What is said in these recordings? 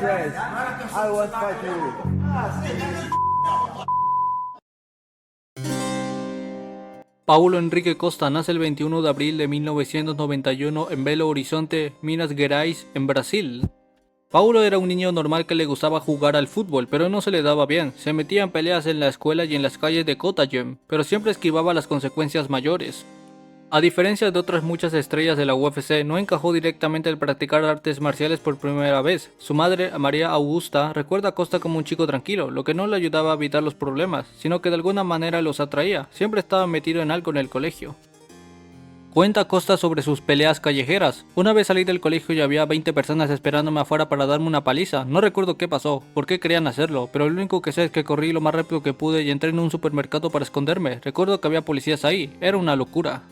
stress. I won't fight you. Paulo Enrique Costa nace el 21 de abril de 1991 en Belo Horizonte, Minas Gerais, en Brasil. Paulo era un niño normal que le gustaba jugar al fútbol, pero no se le daba bien. Se metía en peleas en la escuela y en las calles de Cottagem, pero siempre esquivaba las consecuencias mayores. A diferencia de otras muchas estrellas de la UFC, no encajó directamente al practicar artes marciales por primera vez. Su madre, María Augusta, recuerda a Costa como un chico tranquilo, lo que no le ayudaba a evitar los problemas, sino que de alguna manera los atraía. Siempre estaba metido en algo en el colegio. Cuenta Costa sobre sus peleas callejeras. Una vez salí del colegio y había 20 personas esperándome afuera para darme una paliza. No recuerdo qué pasó, por qué querían hacerlo, pero lo único que sé es que corrí lo más rápido que pude y entré en un supermercado para esconderme. Recuerdo que había policías ahí, era una locura.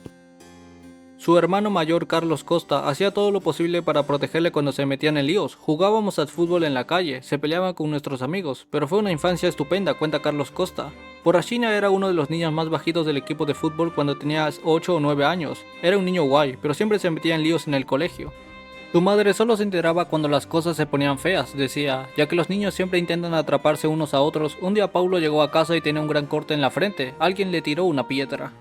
Su hermano mayor, Carlos Costa, hacía todo lo posible para protegerle cuando se metían en líos. Jugábamos al fútbol en la calle, se peleaban con nuestros amigos, pero fue una infancia estupenda, cuenta Carlos Costa. Borrachina era uno de los niños más bajitos del equipo de fútbol cuando tenía 8 o 9 años. Era un niño guay, pero siempre se metía en líos en el colegio. Su madre solo se enteraba cuando las cosas se ponían feas, decía, ya que los niños siempre intentan atraparse unos a otros. Un día Paulo llegó a casa y tenía un gran corte en la frente, alguien le tiró una piedra.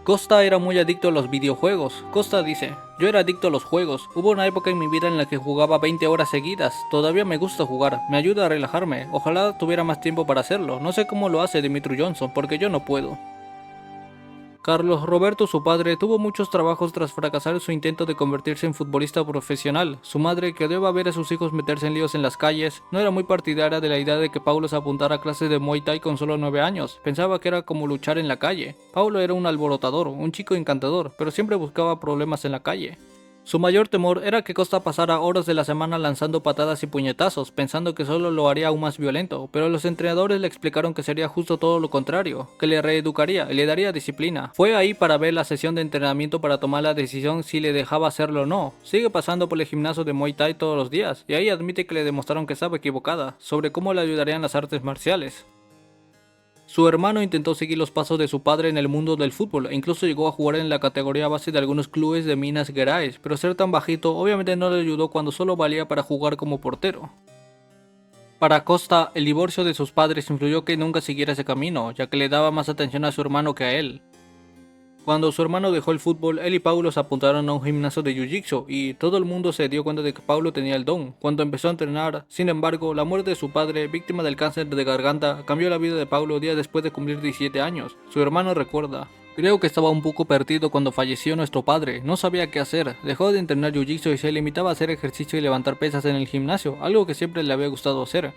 Costa era muy adicto a los videojuegos. Costa dice, yo era adicto a los juegos, hubo una época en mi vida en la que jugaba 20 horas seguidas, todavía me gusta jugar, me ayuda a relajarme, ojalá tuviera más tiempo para hacerlo, no sé cómo lo hace Dimitri Johnson, porque yo no puedo. Carlos Roberto, su padre, tuvo muchos trabajos tras fracasar en su intento de convertirse en futbolista profesional. Su madre, que odiaba ver a sus hijos meterse en líos en las calles, no era muy partidaria de la idea de que Paulo se apuntara a clases de Muay Thai con solo 9 años. Pensaba que era como luchar en la calle. Paulo era un alborotador, un chico encantador, pero siempre buscaba problemas en la calle. Su mayor temor era que Costa pasara horas de la semana lanzando patadas y puñetazos, pensando que solo lo haría aún más violento, pero los entrenadores le explicaron que sería justo todo lo contrario, que le reeducaría y le daría disciplina. Fue ahí para ver la sesión de entrenamiento para tomar la decisión si le dejaba hacerlo o no. Sigue pasando por el gimnasio de Muay Thai todos los días, y ahí admite que le demostraron que estaba equivocada, sobre cómo le ayudarían las artes marciales. Su hermano intentó seguir los pasos de su padre en el mundo del fútbol e incluso llegó a jugar en la categoría base de algunos clubes de Minas Gerais, pero ser tan bajito obviamente no le ayudó cuando solo valía para jugar como portero. Para Costa, el divorcio de sus padres influyó que nunca siguiera ese camino, ya que le daba más atención a su hermano que a él. Cuando su hermano dejó el fútbol, él y Paulo se apuntaron a un gimnasio de jiu-jitsu y todo el mundo se dio cuenta de que Paulo tenía el don. Cuando empezó a entrenar, sin embargo, la muerte de su padre, víctima del cáncer de garganta, cambió la vida de Paulo días después de cumplir 17 años. Su hermano recuerda, creo que estaba un poco perdido cuando falleció nuestro padre, no sabía qué hacer, dejó de entrenar jiu-jitsu y se limitaba a hacer ejercicio y levantar pesas en el gimnasio, algo que siempre le había gustado hacer.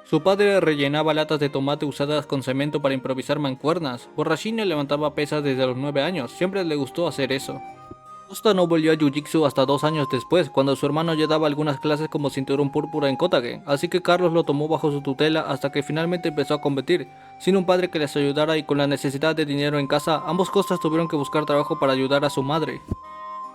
Su padre rellenaba latas de tomate usadas con cemento para improvisar mancuernas. Borrachina levantaba pesas desde los 9 años, siempre le gustó hacer eso. Costa no volvió a Jiu-Jitsu hasta 2 años después, cuando su hermano ya daba algunas clases como cinturón púrpura en Kotagen, así que Carlos lo tomó bajo su tutela hasta que finalmente empezó a competir. Sin un padre que les ayudara y con la necesidad de dinero en casa, ambos Costas tuvieron que buscar trabajo para ayudar a su madre.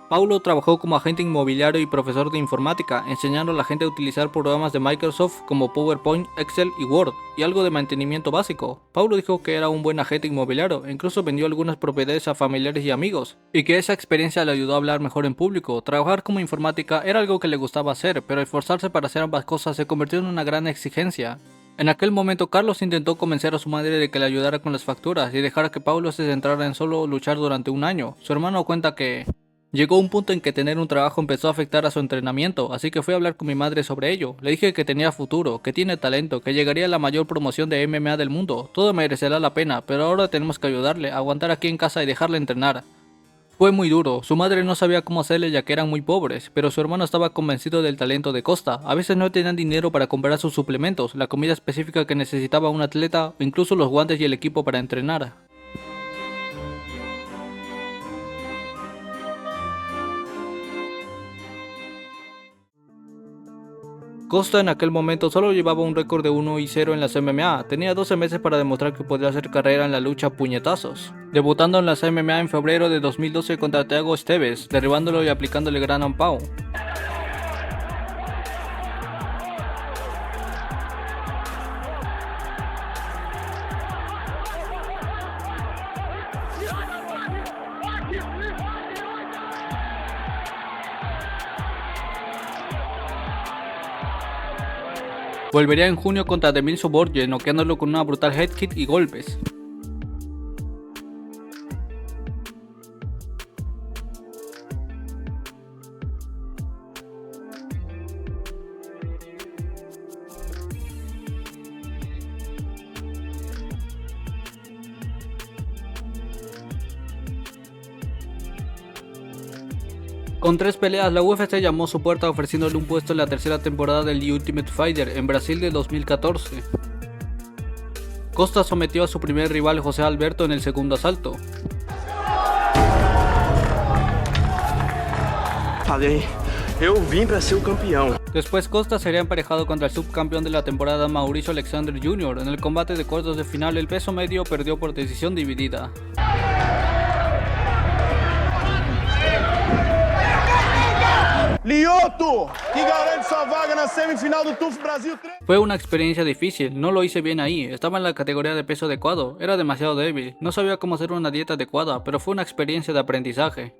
Paulo trabajó como agente inmobiliario y profesor de informática, enseñando a la gente a utilizar programas de Microsoft como PowerPoint, Excel y Word, y algo de mantenimiento básico. Paulo dijo que era un buen agente inmobiliario e incluso vendió algunas propiedades a familiares y amigos, y que esa experiencia le ayudó a hablar mejor en público. Trabajar como informática era algo que le gustaba hacer, pero esforzarse para hacer ambas cosas se convirtió en una gran exigencia. En aquel momento Carlos intentó convencer a su madre de que le ayudara con las facturas y dejara que Paulo se centrara en solo luchar durante un año. Su hermano cuenta que llegó un punto en que tener un trabajo empezó a afectar a su entrenamiento, así que fui a hablar con mi madre sobre ello. Le dije que tenía futuro, que tiene talento, que llegaría a la mayor promoción de MMA del mundo. Todo merecerá la pena, pero ahora tenemos que ayudarle, a aguantar aquí en casa y dejarle entrenar. Fue muy duro, su madre no sabía cómo hacerle ya que eran muy pobres, pero su hermano estaba convencido del talento de Costa. A veces no tenían dinero para comprar sus suplementos, la comida específica que necesitaba un atleta o incluso los guantes y el equipo para entrenar. Costa en aquel momento solo llevaba un récord de 1-0 en las MMA, tenía 12 meses para demostrar que podía hacer carrera en la lucha a puñetazos, debutando en las MMA en febrero de 2012 contra Thiago Esteves, derribándolo y aplicándole gran Pau. Volvería en junio contra Demilso Borges, noqueándolo con una brutal head kick y golpes. Con 3 peleas, la UFC llamó a su puerta ofreciéndole un puesto en la tercera temporada del The Ultimate Fighter en Brasil de 2014. Costa sometió a su primer rival José Alberto en el segundo asalto. Falei, eu vim para ser o campeão. Después Costa sería emparejado contra el subcampeón de la temporada Mauricio Alexander Jr. En el combate de cuartos de final, el peso medio perdió por decisión dividida. Lyoto, que garante sua vaga na semifinal do TUF Brasil 3. Fue una experiencia difícil, no lo hice bien ahí, estaba en la categoría de peso adecuado, era demasiado débil, no sabía cómo hacer una dieta adecuada, pero fue una experiencia de aprendizaje.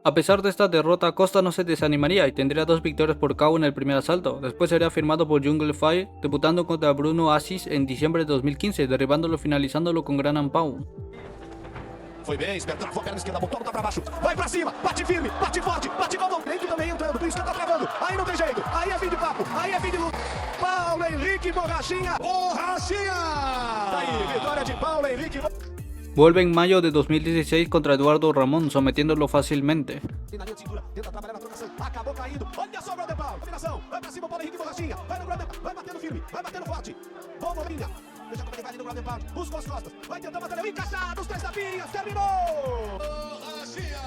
A pesar de esta derrota, Costa no se desanimaría y tendría 2 victorias por KO en el primer asalto. Después sería firmado por Jungle Fight, debutando contra Bruno Assis en diciembre de 2015, derribándolo y finalizándolo con gran ampau. Foi bem, esperto, travou a perna esquerda, botou, botou pra baixo, vai pra cima, bate firme, bate forte, bate igual o dentro também entrando, por isso que tá travando, aí não tem jeito, aí é fim de papo, aí é fim de luta. Paulo Henrique Borrachinha, Borrachinha! Tá aí, vitória de Paulo Henrique. Vuelve en mayo de 2016 contra Eduardo Ramón, sometiéndolo fácilmente. Na linha de cintura, tenta trabalhar na trocação, acabou caindo, olha só o Brother Paulo, combinação, vai pra cima, Paulo Henrique Borrachinha, vai no Brother, vai batendo firme, vai batendo forte, bom Molinha. Veja como ele vai ali no Brother Paulo, buscou as costas, vai tentando bater, encaixado, os 3 tapinhas, terminou! Borrachinha!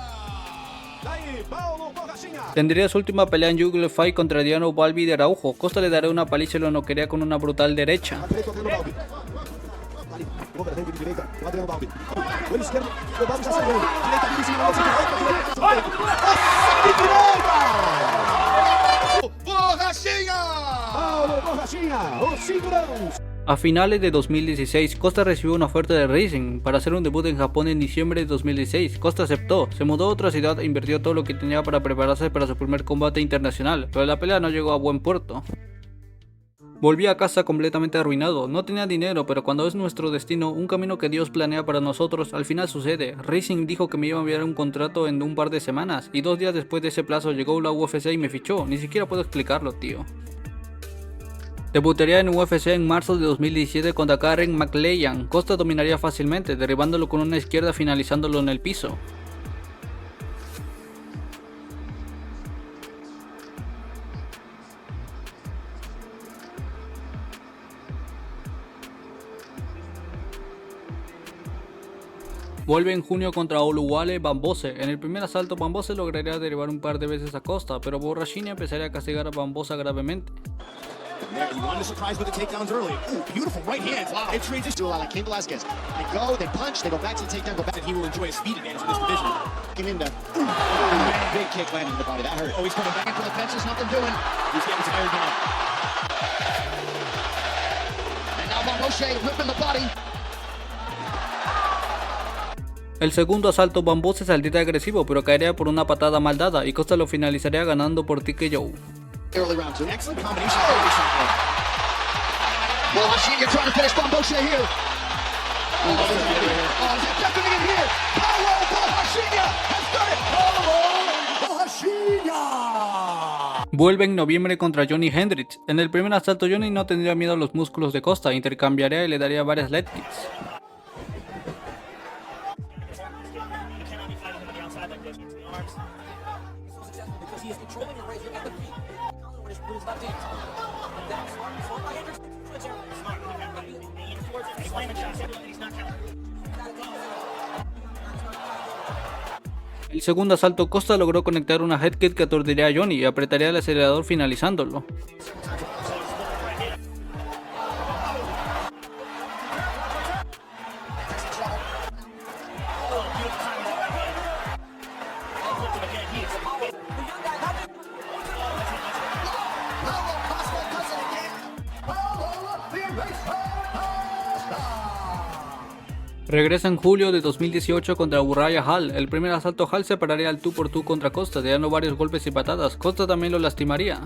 Daí, Paulo Borrachinha! Tendría su última pelea en Jungle Fight contra Diano Balbi de Araujo. Costa le daría una paliza y lo noquearía con una brutal derecha. Vem de direita, o Adriano Balbi. O esquerdo, o Balbi já saiu. Direita, aqui em cima, Borrachinha! Paulo Borrachinha, o cinturão! A finales de 2016, Costa recibió una oferta de Rizin para hacer un debut en Japón en diciembre de 2016. Costa aceptó, se mudó a otra ciudad e invirtió todo lo que tenía para prepararse para su primer combate internacional, pero la pelea no llegó a buen puerto. Volví a casa completamente arruinado, no tenía dinero, pero cuando es nuestro destino, un camino que Dios planea para nosotros, al final sucede. Racing dijo que me iba a enviar un contrato en un par de semanas, y 2 días después de ese plazo llegó la UFC y me fichó, ni siquiera puedo explicarlo, tío. Debutaría en UFC en marzo de 2017 contra Karen McLean. Costa dominaría fácilmente, derribándolo con una izquierda finalizándolo en el piso. Vuelve en junio contra Oluwale Bambose. En el primer asalto Bambose lograría derribar un par de veces a Costa, pero Borrachinha empezaría a castigar a Bambosa gravemente. He wanted to surprise with the takedowns early. Ooh, beautiful right hands. Wow. It transitions to a lot like Cain Velasquez. They go, they punch, they go back to the takedown, go back. And he will enjoy a speed advantage in this division. Came into big kick landing in the body. That hurt. Oh, he's coming back into the fences. Nothing doing. He's getting tired now. And now Bambose whipping the body. El segundo asalto Bambose saldría agresivo, pero caería por una patada mal dada y Costa lo finalizaría ganando por TKO. Early round 2. Excellent combination. Borrachinha trying to finish Bambose here. Oh, he's definitely in here. Paulo Borrachinha has done it. Paulo Borrachinha. Vuelve en noviembre contra Johnny Hendricks. En el primer asalto Johnny no tendría miedo a los músculos de Costa, intercambiaría y le daría varias leg kicks. El segundo asalto Costa logró conectar una head kick que aturdiría a Johnny y apretaría el acelerador finalizándolo. Regresa en julio de 2018 contra Uriah Hall. El primer asalto Hall se pararía al tú por tú contra Costa, dando varios golpes y patadas. Costa también lo lastimaría.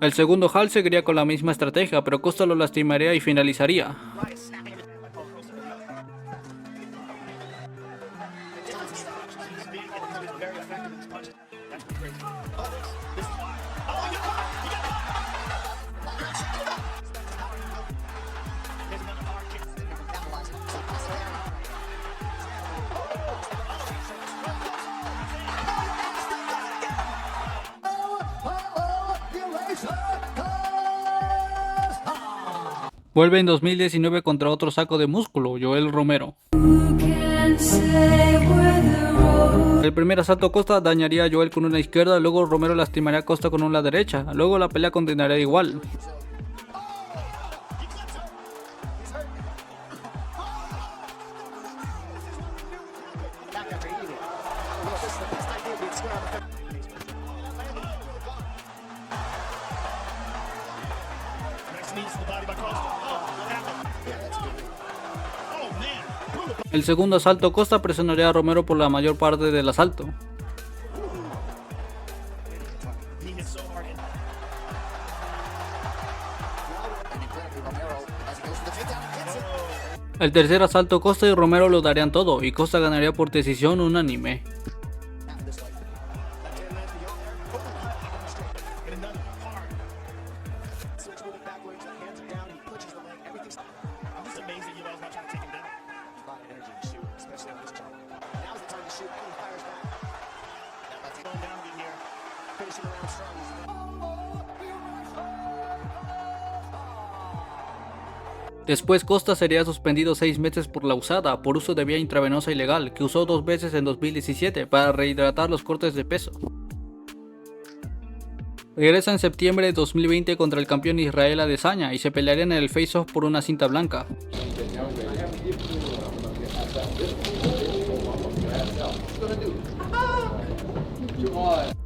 El segundo Hall seguiría con la misma estrategia, pero Costa lo lastimaría y finalizaría. Vuelve en 2019 contra otro saco de músculo, Yoel Romero. El primer asalto a Costa dañaría a Yoel con una izquierda, luego Romero lastimaría a Costa con una derecha, luego la pelea continuaría igual. El segundo asalto Costa presionaría a Romero por la mayor parte del asalto. El tercer asalto Costa y Romero lo darían todo y Costa ganaría por decisión unánime. Después Costa sería suspendido 6 meses por la USADA por uso de vía intravenosa ilegal, que usó 2 veces en 2017 para rehidratar los cortes de peso. Regresa en septiembre de 2020 contra el campeón Israel Adesanya y se pelearían en el face-off por una cinta blanca.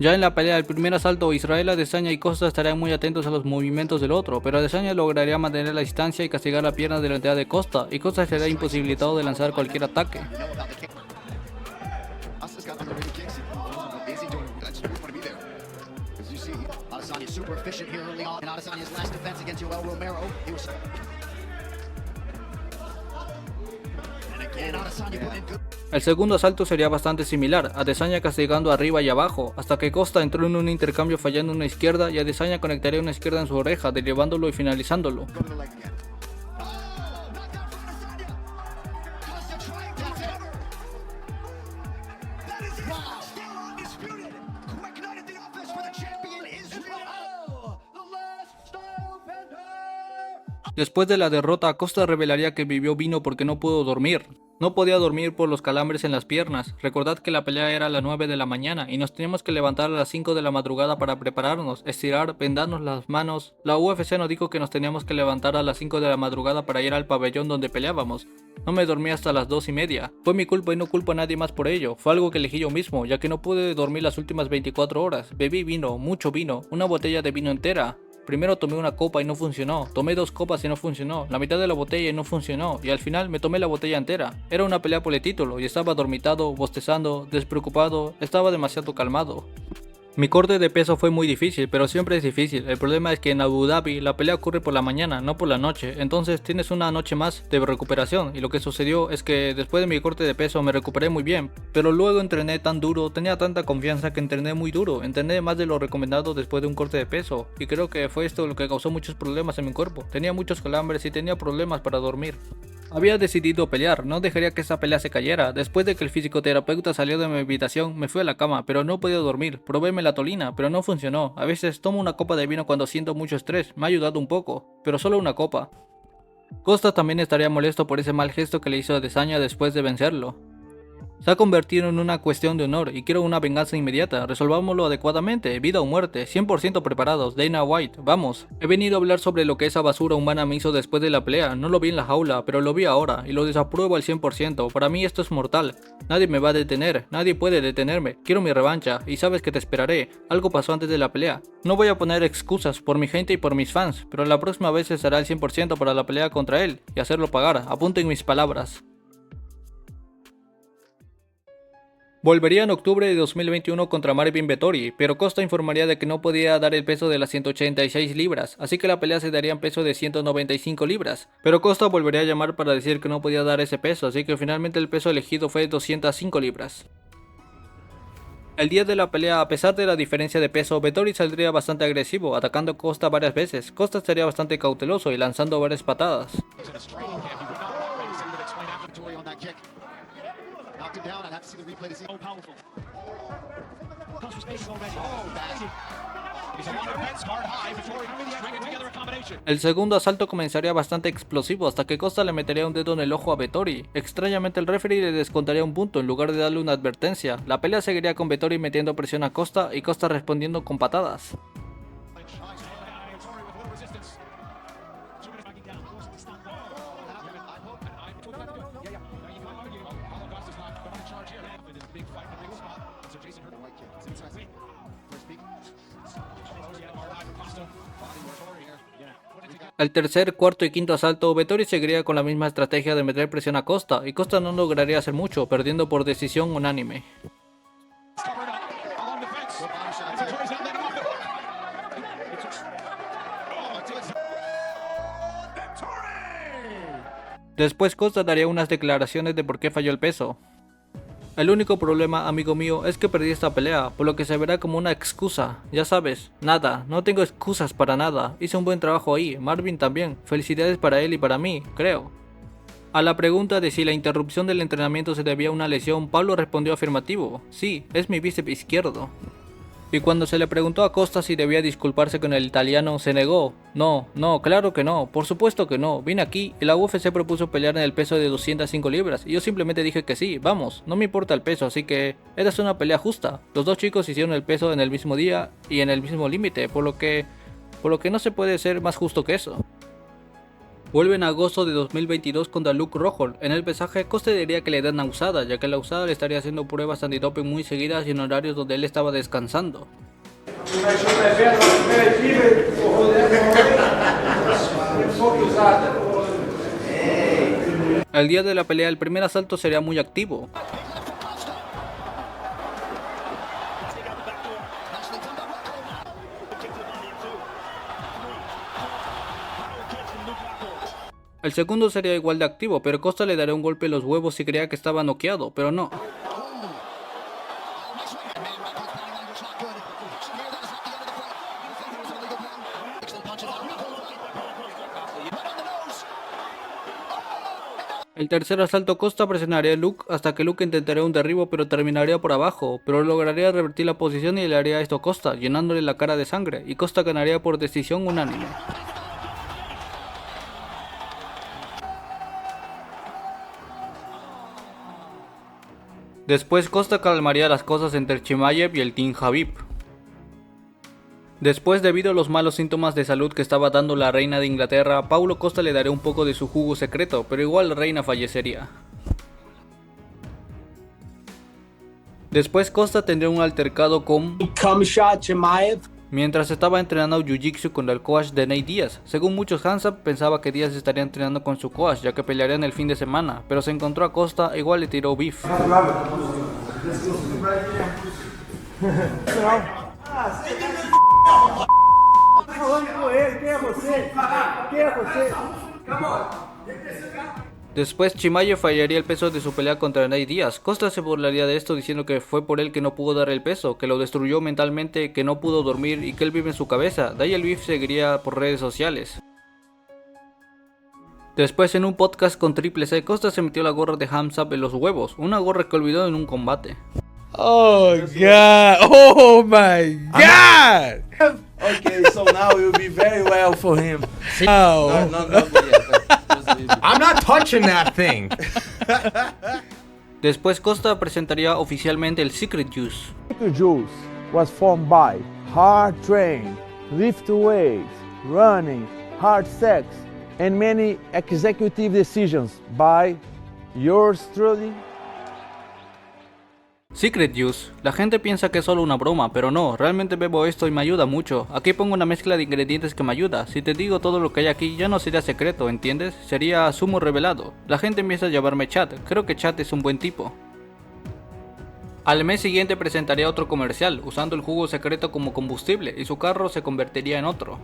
Ya en la pelea del primer asalto, Israel Adesanya y Costa estarían muy atentos a los movimientos del otro, pero Adesanya lograría mantener la distancia y castigar la pierna delantera de Costa, y Costa sería imposibilitado de lanzar cualquier ataque. El segundo asalto sería bastante similar, Adesanya castigando arriba y abajo, hasta que Costa entró en un intercambio fallando una izquierda y Adesanya conectaría una izquierda en su oreja, derrivándolo y finalizándolo. Después de la derrota, Costa revelaría que bebió vino porque no pudo dormir. No podía dormir por los calambres en las piernas. Recordad que la pelea era a las 9 de la mañana y nos teníamos que levantar a las 5 de la madrugada para prepararnos, estirar, vendarnos las manos. La UFC nos dijo que nos teníamos que levantar a las 5 de la madrugada para ir al pabellón donde peleábamos. No me dormí hasta las 2:30. Fue mi culpa y no culpo a nadie más por ello. Fue algo que elegí yo mismo, ya que no pude dormir las últimas 24 horas. Bebí vino, mucho vino, una botella de vino entera. Primero tomé una copa y no funcionó, tomé 2 copas y no funcionó, la mitad de la botella y no funcionó, y al final me tomé la botella entera. Era una pelea por el título y estaba dormitado, bostezando, despreocupado, estaba demasiado calmado. Mi corte de peso fue muy difícil, pero siempre es difícil. El problema es que en Abu Dhabi la pelea ocurre por la mañana, no por la noche, entonces tienes una noche más de recuperación, y lo que sucedió es que después de mi corte de peso me recuperé muy bien, pero luego entrené tan duro, tenía tanta confianza que entrené muy duro, entrené más de lo recomendado después de un corte de peso, y creo que fue esto lo que causó muchos problemas en mi cuerpo. Tenía muchos calambres y tenía problemas para dormir. Había decidido pelear, no dejaría que esa pelea se cayera. Después de que el fisioterapeuta salió de mi habitación, me fui a la cama, pero no podía dormir. Probé melatonina, pero no funcionó. A veces tomo una copa de vino cuando siento mucho estrés, me ha ayudado un poco, pero solo una copa. Costa también estaría molesto por ese mal gesto que le hizo a Adesanya después de vencerlo. Se ha convertido en una cuestión de honor y quiero una venganza inmediata. Resolvámoslo adecuadamente, vida o muerte, 100% preparados. Dana White, vamos. He venido a hablar sobre lo que esa basura humana me hizo después de la pelea. No lo vi en la jaula, pero lo vi ahora y lo desapruebo al 100%. Para mí esto es mortal. Nadie me va a detener, nadie puede detenerme. Quiero mi revancha y sabes que te esperaré. Algo pasó antes de la pelea. No voy a poner excusas por mi gente y por mis fans, pero la próxima vez estará al 100% para la pelea contra él y hacerlo pagar. Apunten mis palabras. Volvería en octubre de 2021 contra Marvin Vettori, pero Costa informaría de que no podía dar el peso de las 186 libras, así que la pelea se daría en peso de 195 libras. Pero Costa volvería a llamar para decir que no podía dar ese peso, así que finalmente el peso elegido fue 205 libras. El día de la pelea, a pesar de la diferencia de peso, Vettori saldría bastante agresivo, atacando a Costa varias veces. Costa estaría bastante cauteloso y lanzando varias patadas. El segundo asalto comenzaría bastante explosivo hasta que Costa le metería un dedo en el ojo a Vettori. Extrañamente el referee le descontaría un punto en lugar de darle una advertencia. La pelea seguiría con Vettori metiendo presión a Costa y Costa respondiendo con patadas. El tercer, cuarto y quinto asalto, Vettori seguiría con la misma estrategia de meter presión a Costa, y Costa no lograría hacer mucho, perdiendo por decisión unánime. Después Costa daría unas declaraciones de por qué falló el peso. El único problema, amigo mío, es que perdí esta pelea, por lo que se verá como una excusa. Ya sabes, nada, no tengo excusas para nada. Hice un buen trabajo ahí, Marvin también. Felicidades para él y para mí, creo. A la pregunta de si la interrupción del entrenamiento se debía a una lesión, Pablo respondió afirmativo. Sí, es mi bíceps izquierdo. Y cuando se le preguntó a Costa si debía disculparse con el italiano, se negó. No, claro que no, por supuesto que no. Vine aquí y la UFC propuso pelear en el peso de 205 libras y yo simplemente dije que sí, vamos, no me importa el peso, así que esta es una pelea justa. Los dos chicos hicieron el peso en el mismo día y en el mismo límite, por lo que no se puede ser más justo que eso. Vuelve en agosto de 2022 contra Luke Rockhold. En el pesaje, Costa diría que le da usada, ya que la usada le estaría haciendo pruebas antidoping muy seguidas y en horarios donde él estaba descansando. El día de la pelea, el primer asalto sería muy activo. El segundo sería igual de activo, pero Costa le daría un golpe en los huevos si creía que estaba noqueado, pero no. El tercer asalto, Costa presionaría a Luke hasta que Luke intentaría un derribo pero terminaría por abajo, pero lograría revertir la posición y le haría esto a Costa, llenándole la cara de sangre, y Costa ganaría por decisión unánime. Después Costa calmaría las cosas entre Chimaev y el Team Khabib. Después, debido a los malos síntomas de salud que estaba dando la reina de Inglaterra, Paulo Costa le daría un poco de su jugo secreto, pero igual la reina fallecería. Después Costa tendría un altercado con Khamzat Chimaev. mientras estaba entrenando Jiu-Jitsu con el coach de Nate Diaz. Según muchos, Hansa pensaba que Diaz estaría entrenando con su coach, ya que pelearían el fin de semana, pero se encontró a Costa e igual le tiró beef. Después Chimaev fallaría el peso de su pelea contra Nate Diaz. Costa se burlaría de esto diciendo que fue por él que no pudo dar el peso, que lo destruyó mentalmente, que no pudo dormir y que él vive en su cabeza. De ahí el beef seguiría por redes sociales. Después, en un podcast con Triple C, Costa se metió la gorra de Khamzat en los huevos, una gorra que olvidó en un combate. Oh God! Oh my God! Okay, so now it will be very well for him. Oh. No, not yet. I'm not touching that thing. Después Costa presentaría oficialmente el Secret Juice. Secret Juice was formed by hard training, lift weights, running, hard sex, and many executive decisions by yours truly. Secret Juice. La gente piensa que es solo una broma, pero no, realmente bebo esto y me ayuda mucho. Aquí pongo una mezcla de ingredientes que me ayuda. Si te digo todo lo que hay aquí, ya no sería secreto, ¿entiendes? Sería sumo revelado. La gente empieza a llamarme Chat, creo que Chat es un buen tipo. Al mes siguiente presentaría otro comercial, usando el jugo secreto como combustible, y su carro se convertiría en otro.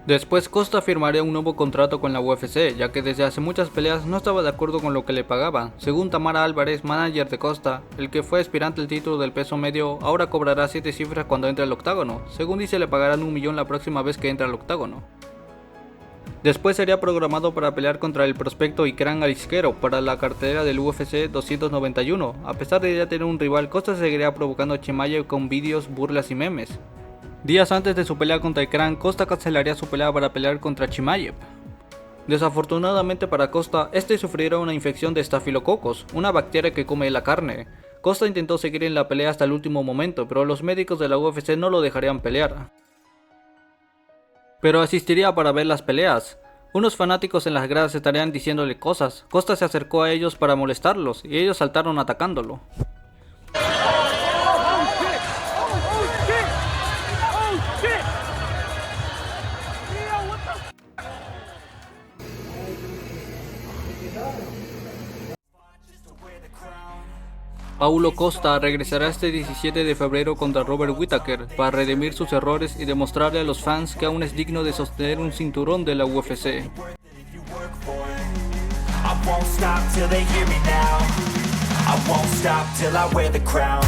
Después Costa firmaría un nuevo contrato con la UFC, ya que desde hace muchas peleas no estaba de acuerdo con lo que le pagaban. Según Tamara Álvarez, manager de Costa, el que fue aspirante al título del peso medio, ahora cobrará 7 cifras cuando entre al octágono. Según dice, le pagarán $1 millón la próxima vez que entre al octágono. Después sería programado para pelear contra el prospecto Ikran Alisquero para la cartelera del UFC 291. A pesar de ya tener un rival, Costa seguiría provocando a Chimaev con vídeos, burlas y memes. Días antes de su pelea contra Ikran, Costa cancelaría su pelea para pelear contra Chimaev. Desafortunadamente para Costa, este sufriría una infección de estafilococos, una bacteria que come la carne. Costa intentó seguir en la pelea hasta el último momento, pero los médicos de la UFC no lo dejarían pelear. Pero asistiría para ver las peleas. Unos fanáticos en las gradas estarían diciéndole cosas. Costa se acercó a ellos para molestarlos, y ellos saltaron atacándolo. Paulo Costa regresará este 17 de febrero contra Robert Whittaker para redimir sus errores y demostrarle a los fans que aún es digno de sostener un cinturón de la UFC. I won't stop till they hear me now. I won't stop till I wear the crown.